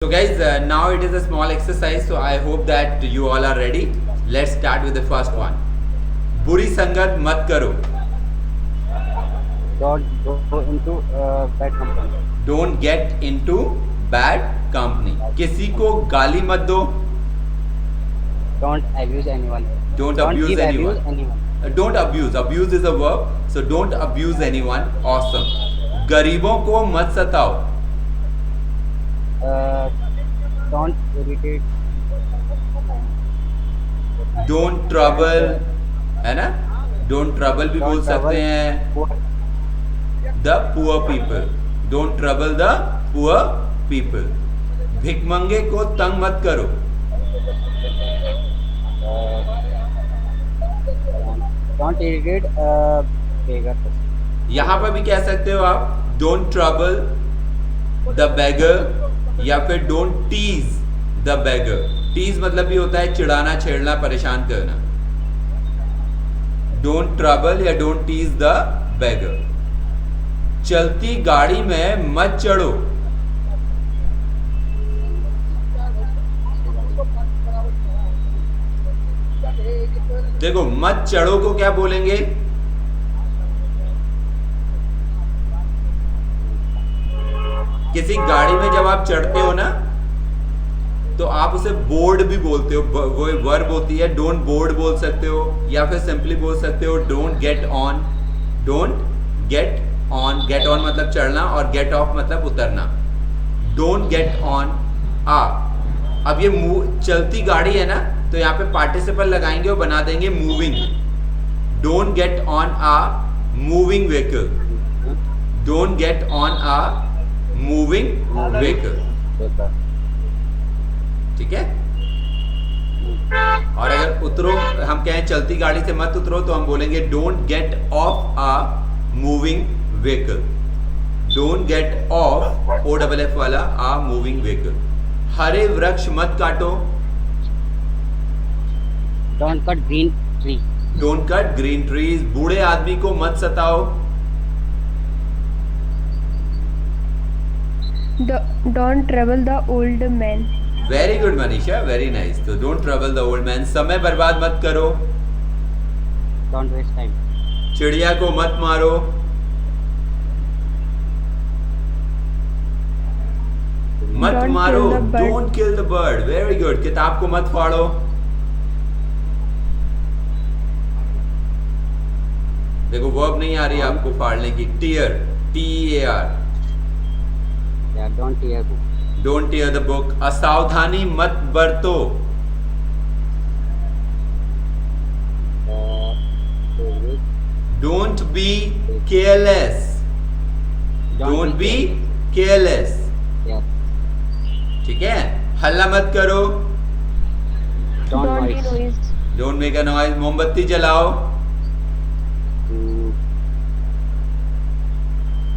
So guys, now it is a small exercise, so I hope that you all are ready. Let's start with the first one. बुरी संगत मत करो. Don't go into bad company. Don't get into bad company. किसी को गाली मत दो. Don't abuse anyone. Don't abuse give anyone. abuse anyone. Don't abuse. Abuse is a verb, so don't abuse anyone. Awesome. गरीबों को मत सताओ. Don't irritate. Don't trouble, है ना? Don't trouble भी बोल सकते हैं. Poor. The poor people. Don't trouble the poor people. भिखमंगे को तंग मत करो. Don't irritate beggar person. यहाँ पर भी कह सकते हो आप Don't trouble the beggar या फिर Don't tease the beggar. Tease मतलब भी होता है चिढ़ाना, छेड़ना, परेशान करना. Don't trouble या Don't tease the beggar. चलती गाड़ी में मत चढ़ो. देखो मत चढ़ो को क्या बोलेंगे? किसी गाड़ी में जब आप चढ़ते हो ना तो आप उसे बोर्ड भी बोलते हो. वो वर्ब होती है. डोंट बोर्ड बोल सकते हो या फिर सिंपली बोल सकते हो don't get on. Don't get on. Get on मतलब चढ़ना और गेट ऑफ मतलब उतरना. डोंट गेट ऑन आ. अब ये चलती गाड़ी है ना तो यहाँ पे पार्टिसिपल लगाएंगे और बना देंगे moving. Don't get on a moving vehicle. Don't get on a moving vehicle. ठीक है. और अगर उतरो, हम कहें चलती गाड़ी से मत उतरो तो हम बोलेंगे don't get off a moving vehicle. Don't get off O double F वाला आ मूविंग व्हीकल. हरे वृक्ष मत काटो. Don't cut green tree. Don't cut green trees. बूढ़े आदमी को मत सताओ. Don't trouble the old man. Very good Manisha, very nice. तो don't trouble the old man. समय बर्बाद मत करो. Don't waste time. चिड़िया को मत मारो. मत Don't मारो. kill the bird. Don't kill the bird. Very good. किताब को मत फाड़ो. देखो वर्ब नहीं आ रही आपको फाड़ने की. Tear, TEAR. Yeah, don't tear book. Don't tear the book. असावधानी मत बरतो. Favorite. Don't be careless. Don't be careless. Yeah. ठीक है. हल्ला मत करो. Don't be noise. noise. Don't make a noise. मोमबत्ती जलाओ. Mm,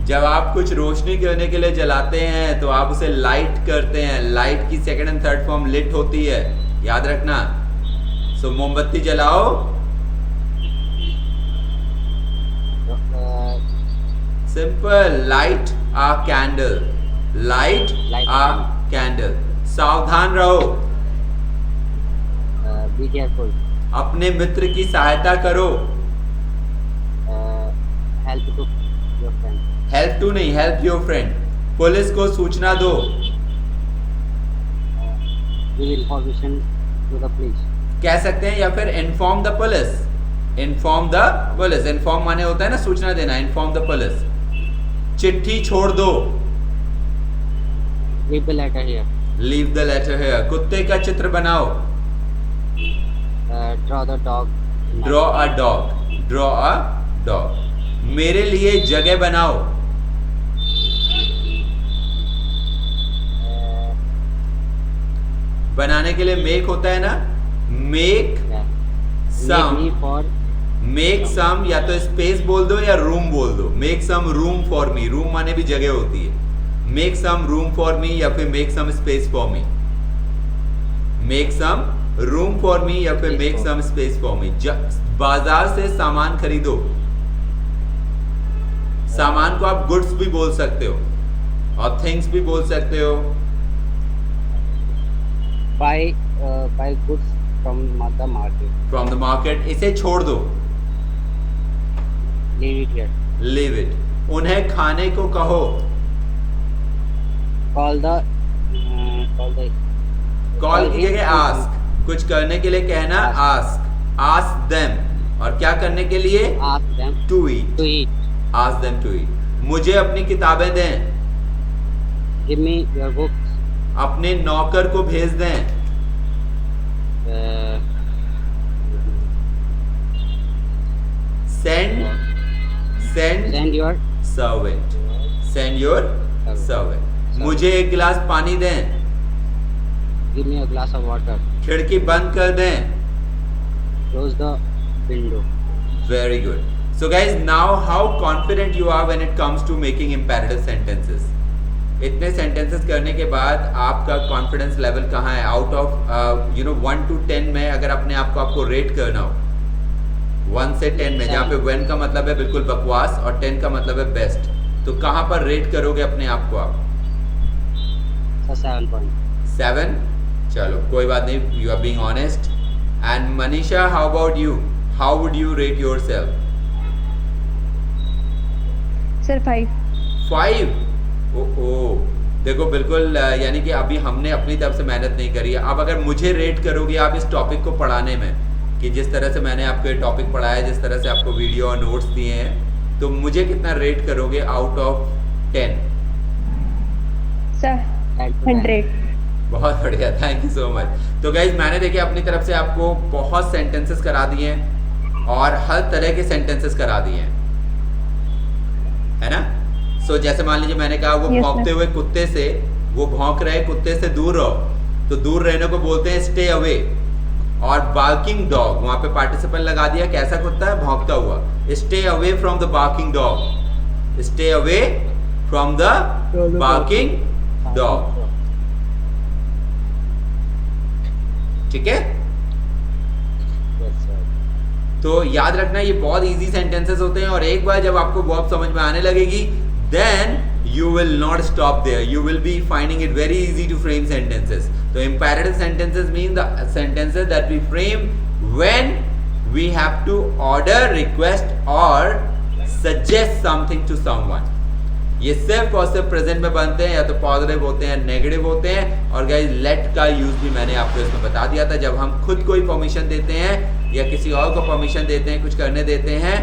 जब आप कुछ रोशनी करने के लिए जलाते हैं तो आप उसे लाइट करते हैं. लाइट की second and third form lit होती है, याद रखना. सो मोमबत्ती जलाओ. Simple. Light a candle. Light Light a candle. सावधान रहो. be careful. अपने मित्र की सहायता करो. Help to your friend. Help to नहीं, हेल्प योर फ्रेंड. पुलिस को सूचना दो. Give information to the police. कह सकते हैं या फिर inform the police. Inform the police. Inform माने होता है ना सूचना देना. Inform the police. चिट्ठी छोड़ दो. Leave the letter here. Leave the letter here. कुत्ते का चित्र बनाओ. Draw the dog. Draw a dog. Draw a dog. मेरे लिए जगह बनाओ. बनाने के लिए मेक होता है ना. Make Yeah. Some. Make me for make some या तो स्पेस बोल दो या रूम बोल दो. Make some room for me. Room माने भी जगह होती है. Make some room for me या फिर make some space for me. Make some room for me या फिर make some space for me. बाजार से सामान खरीदो. सामान को आप गुड्स भी बोल सकते हो और थिंग्स भी बोल सकते हो. buy goods from the market. From the market, इसे छोड़ दो, Leave it here. Leave it. उन्हें खाने को कहो, Call the कॉल की him जगह to आस्क, कुछ करने के लिए कहना आस्क, आस्क देम, और क्या करने के लिए ask them to eat, to eat. Ask them to eat. मुझे अपनी किताबें दें, Give me your books. अपने नौकर को भेज दें, Uh, send send your servant, send your servant. मुझे एक गिलास पानी दें, give me a glass of water. खिड़की बंद कर दें। Close the window. Very good. So guys, now how confident you are when it comes to making imperative sentences? इतने sentences करने के बाद आपका confidence level कहाँ है? Out of 1 to 10 में अगर अपने आप को आपको rate करना हो, 1 से 10 में, जहाँ पे 1 का मतलब है बिल्कुल बकवास और 10 का मतलब है बेस्ट, तो कहाँ पर रेट करोगे अपने आप को आप? So 7 point. 7? चलो कोई बात नहीं, you are being honest. And Manisha, how about you? How would you rate yourself? Sir, 5. 5? ओ देखो बिल्कुल यानी कि अभी हमने अपनी तरफ से मेहनत नहीं करी है। अब अगर मुझे रेट करोगे आप इस टॉपिक को पढ़ाने में, कि जिस तरह से मैंने आपको ये टॉपिक पढ़ाया है, जिस तरह से आपको वीडियो और नोट्स दिए हैं, तो मुझे कितना रेट करोगे आउट ऑफ 10? Sir, 100. बहुत बढ़िया, थैंक यू सो मच। तो गाइज मैंने देखिए अपनी तरफ से आपको बहुत सेंटेंसेस करा दिए हैं और हर तरह के सेंटेंसेस करा दिए हैं, है ना? सो जैसे मान लीजिए मैंने कहा वो Yes, भौंकते sir. हुए कुत्ते से, वो भौंक रहे कुत्ते से दूर रहो, तो दूर रहने को बोलते हैं स्टे अवे। और बार्किंग डॉग, वहां पे पार्टिसिपल लगा दिया, कैसा कुत्ता है? भौंकता हुआ। Stay away from the barking dog, stay away from the barking dog. ठीक है? Yes, sir. तो याद रखना ये बहुत इजी सेंटेंसेस होते हैं, और एक बार जब आपको बहुत समझ में आने लगेगी, then you will not stop there. You will be finding it very easy to frame sentences. So imperative sentences mean the sentences that we frame when we have to order, request or suggest something to someone. ये सिर्फ और सिर्फ present में बनते हैं, या तो positive होते हैं, नेगेटिव होते हैं। और गाइस लेट का यूज भी मैंने आपको इसमें बता दिया था, जब हम खुद कोई परमिशन देते हैं या किसी और को परमिशन देते हैं, कुछ करने देते हैं,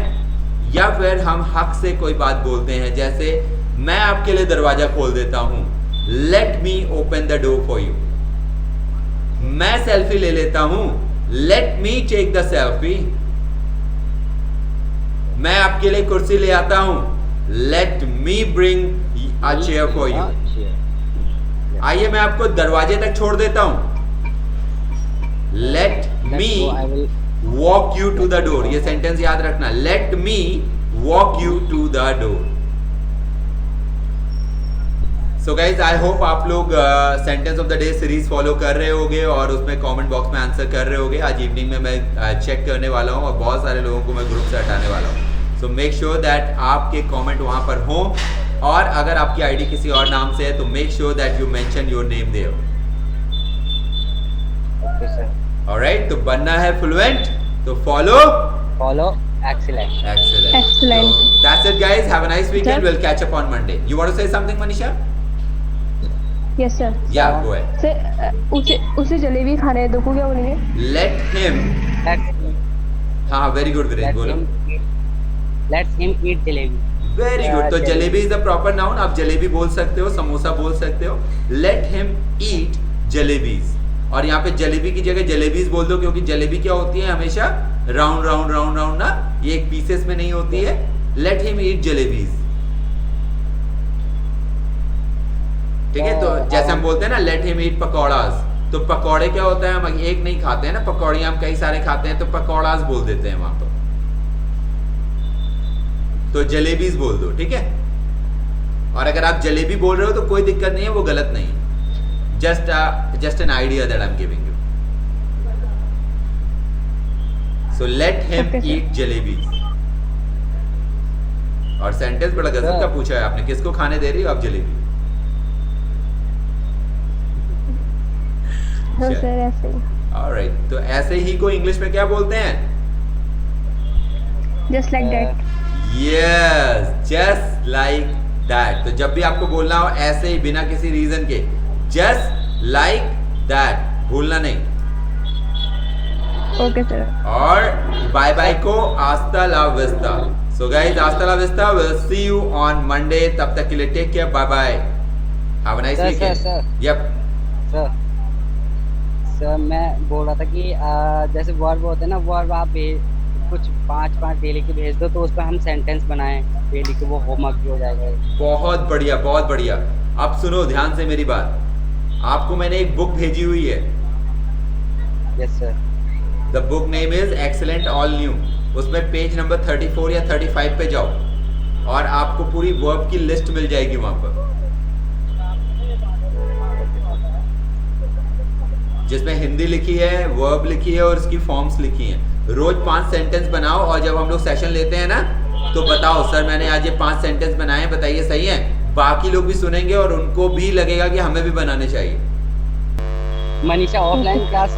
या फिर हम हक से कोई बात बोलते हैं, जैसे मैं आपके लिए दरवाजा खोल देता हूं, let me open the door for you. मैं सेल्फी ले लेता हूं, let me take the selfie. मैं आपके लिए कुर्सी ले आता हूं, let me bring a chair for you. Chair. आइए मैं आपको दरवाजे तक छोड़ देता हूं, let Let's me go, I will walk you to the door. ये सेंटेंस याद रखना, let me walk you to the door. So guys I hope आप लोग sentence of the day series follow कर रहे होगे और उसमें कमेंट बॉक्स में आंसर कर रहे होगे। आज इवनिंग में मैं चेक करने वाला हूँ और बहुत सारे लोगों को मैं ग्रुप से हटाने वाला हूँ। सो मेक श्योर दैट आपके कमेंट वहां पर हों, और अगर आपकी आईडी किसी और नाम से है तो make sure that you mention your name there. Okay, sir. Alright, तो बनना है फ्लुएंट, तो follow Follow. Excellent. Excellent. Excellent. So, that's it, guys. Have a nice weekend. Sir? We'll catch up on Monday. You want to say something, Manisha? Yes, sir. Yeah, go ahead. Sir, उसे जलेबी खाने दो को क्या बोलेंगे? Let him. हाँ, very good, Viren. बोलो. Let him eat jalebi. Very good. तो jalebi is a proper noun. आप जलेबी बोल सकते हो, समोसा बोल सकते हो. Let him eat jalebis. और यहाँ पे जलेबी की जगह जलेबीज बोल दो, क्योंकि जलेबी क्या होती है? हमेशा राउंड राउंड राउंड राउंड ना, ये एक पीसेस में नहीं होती है। Let him eat jalebis. ठीक है, तो जैसे हम बोलते हैं ना लेट हिम ईट पकौड़ास, तो पकौड़े क्या होता है? हम एक नहीं खाते हैं ना, पकौड़े हम कई सारे खाते हैं, तो पकौड़ास बोल देते हैं वहां पर। तो जलेबीज बोल दो, ठीक है? और अगर आप जलेबी बोल रहे हो तो कोई दिक्कत नहीं है, वो गलत नहीं है। Just an idea that I am giving you. So let him Okay, sir. Eat jalebis. और सेंटेंस बड़ा गजब का पूछा है आपने, किसको खाने दे रही हो आप जलेबी? हाँ सर ऐसे ही ऑलराइट, तो ऐसे ही को इंग्लिश में क्या बोलते हैं? Just like that yes, just like that. तो जब भी आपको बोलना हो ऐसे ही बिना किसी रीजन के, जस्ट लाइक दैट, भूलना नहीं। ओके सर और बाय बाय को hasta la vista. So guys, hasta la vista, will see you on Monday. तब तक के लिए take care, bye bye, have a nice sir, weekend. Sir. Yup, sir मैं बोल रहा था कि जैसे वर्ब होते हैं ना, वर्ब आप कुछ 5 डेली के भेज दो तो उस पर हम सेंटेंस बनाएं डेली के, वो होमवर्क भी हो जाएगा। बहुत बढ़िया, बहुत बढ़िया। अब सुनो ध्यान से मेरी बात, आपको मैंने एक बुक भेजी हुई है। Yes sir. The book name is excellent all new. उसमें पेज नंबर 34 या 35 पे जाओ और आपको पूरी वर्ब की लिस्ट मिल जाएगी वहां पर, जिसमें हिंदी लिखी है, वर्ब लिखी है और उसकी फॉर्म्स लिखी हैं। रोज 5 सेंटेंस बनाओ और जब हम लोग सेशन लेते हैं ना तो बताओ सर मैंने आज ये 5 सेंटेंस बनाए हैं, बताइए सही है। बाकी लोग भी सुनेंगे और उनको भी लगेगा कि हमें भी बनाने चाहिए। मनीषा ऑफलाइन क्लास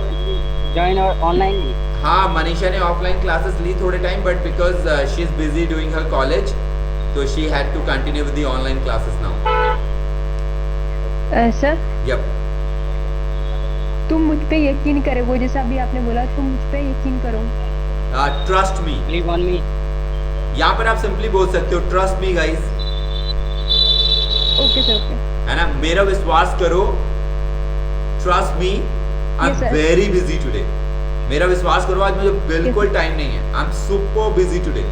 ज्वाइन और ऑनलाइन ली? हाँ, मनीषा ने ऑफलाइन क्लासेस ली थोड़े time, but because she is busy doing her college, तो she had to continue with the online classes now. Sir yup, तुम मुझ पे यकीन करो, वो जैसा अभी आपने बोला, तुम मुझ पे यकीन करो। Trust me. Believe on me. यहाँ पर आप सिंपली बोल सकते हो trust me guys, okay sir okay है ना। मेरा विश्वास करो, trust me, I am Yes, sir. Very busy today. मेरा विश्वास करो, आज मुझे बिल्कुल Yes, टाइम नहीं है, I am super busy today.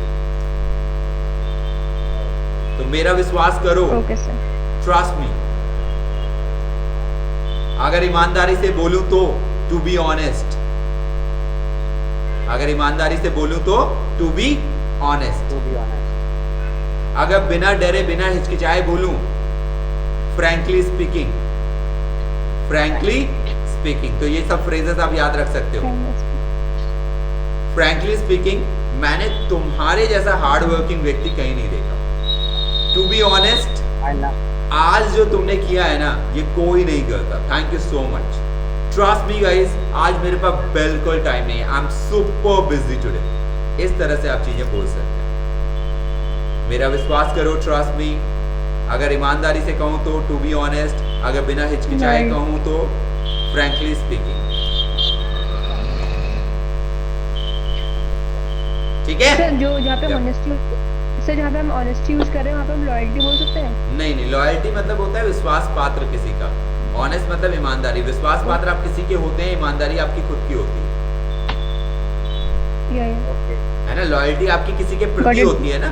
तो मेरा विश्वास करो, ओके सर ट्रस्ट मी। अगर ईमानदारी से बोलूं तो टू बी ऑनेस्ट, अगर ईमानदारी से बोलूं तो to be honest, to be honest. अगर बिना डरे बिना हिचकिचाए बोलूं, फ्रैंकली स्पीकिंग, फ्रैंकली स्पीकिंग। तो ये सब फ्रेजेस आप याद रख सकते हो। फ्रैंकली स्पीकिंग, मैंने तुम्हारे जैसा हार्ड वर्किंग व्यक्ति कहीं नहीं देखा। To be honest, I know. आज जो तुमने किया है ना, ये कोई नहीं करता। Thank you so much. Trust me guys, आज मेरे पास बिल्कुल टाइम नहीं है, I am super busy today. इस तरह से आप चीजें बोल सकते हैं। मेरा विश्वास करो, ट्रस्ट मी। अगर ईमानदारी से कहूं तो टू बी ऑनेस्ट, अगर बिना हिचकिचाए Right. कहूं तो फ्रैंकली स्पीकिंग। ठीक है सर जो जहाँ पे Yep. ऑनेस्टी, सर जहाँ पे हम ऑनेस्टी यूज कर रहे हैं वहाँ पे हम लॉयल्टी बोल सकते हैं? नहीं नहीं, लॉयल्टी मतलब होता है विश्वास पात्र किसी का, ऑनेस्ट मतलब ईमानदारी। विश्वास पात्र आप किसी के होते हैं, ईमानदारी आपकी खुद की होती है, या ओके। है ना। लॉयल्टी आपकी किसी के Got प्रति it. होती है ना,